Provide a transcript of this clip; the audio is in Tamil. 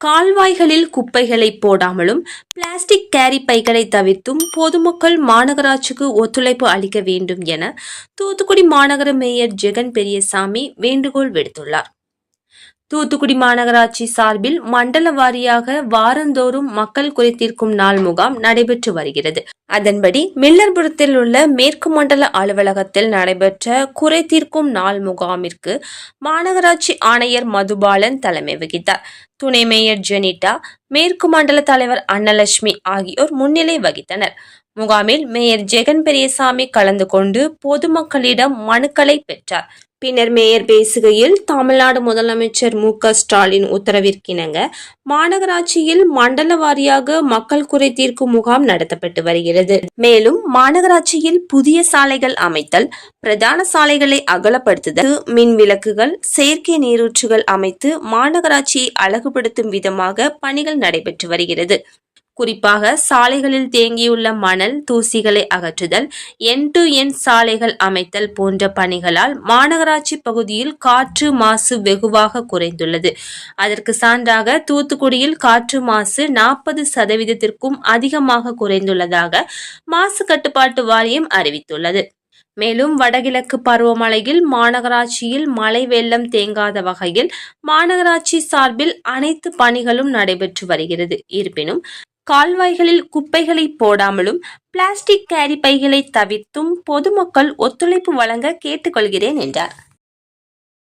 கால்வாய்களில் குப்பைகளை போடாமலும் பிளாஸ்டிக் கேரி பைகளை தவிர்த்தும் பொதுமக்கள் மாநகராட்சிக்கு ஒத்துழைப்பு அளிக்க வேண்டும் என தூத்துக்குடி மாநகர மேயர் ஜெகன் பெரியசாமி வேண்டுகோள் விடுத்துள்ளார். தூத்துக்குடி மாநகராட்சி சார்பில் மண்டல வாரியாக வாரந்தோறும் மக்கள் குறைதீர்க்கும் நாள் முகாம் நடைபெற்று வருகிறது. அதன்படி மில்லர்புரத்தில் உள்ள மேற்கு மண்டல அலுவலகத்தில் நடைபெற்ற குறைதீர்க்கும் நாள் முகாமிற்கு மாநகராட்சி ஆணையர் மதுபாலன் தலைமை வகித்தார். துணை மேயர் ஜெனிட்டா, மேற்கு மண்டல தலைவர் அன்னலட்சுமி ஆகியோர் முன்னிலை வகித்தனர். முகாமில் மேயர் ஜெகன் பெரியசாமி கலந்து கொண்டு பொதுமக்களிடம் மனுக்களை பெற்றார். பின்னர் மேயர் பேசுகையில், தமிழ்நாடு முதலமைச்சர் மு.க.ஸ்டாலின் உத்தரவிற்கிணங்க மாநகராட்சியில் மண்டல வாரியாக மக்கள் குறை தீர்க்கும் முகாம் நடத்தப்பட்டு வருகிறது. மேலும் மாநகராட்சியில் புதிய சாலைகள் அமைத்தல், பிரதான சாலைகளை அகலப்படுத்துதல், மின் விளக்குகள், செயற்கை நீரூற்றுகள் அமைத்து மாநகராட்சியை அழகுபடுத்தும் விதமாக பணிகள் நடைபெற்று வருகிறது. குறிப்பாக சாலைகளில் தேங்கியுள்ள மணல், தூசிகளை அகற்றுதல், எண்ட்-டு-எண்ட் சாலைகள் அமைத்தல் போன்ற பணிகளால் மாநகராட்சி பகுதியில் காற்று மாசு வெகுவாக குறைந்துள்ளது. அதற்கு சான்றாக தூத்துக்குடியில் காற்று மாசு 40% அதிகமாக குறைந்துள்ளதாக மாசு கட்டுப்பாட்டு வாரியம் அறிவித்துள்ளது. மேலும் வடகிழக்கு பருவமழையில் மாநகராட்சியில் மழை வெள்ளம் தேங்காத வகையில் மாநகராட்சி சார்பில் அனைத்து பணிகளும் நடைபெற்று வருகிறது. இருப்பினும் கால்வாய்களில் குப்பைகளை போடாமலும் பிளாஸ்டிக் கேரி பைகளை தவிர்த்தும் பொதுமக்கள் ஒத்துழைப்பு வழங்க கேட்டுக்கொள்கிறேன் என்றார்.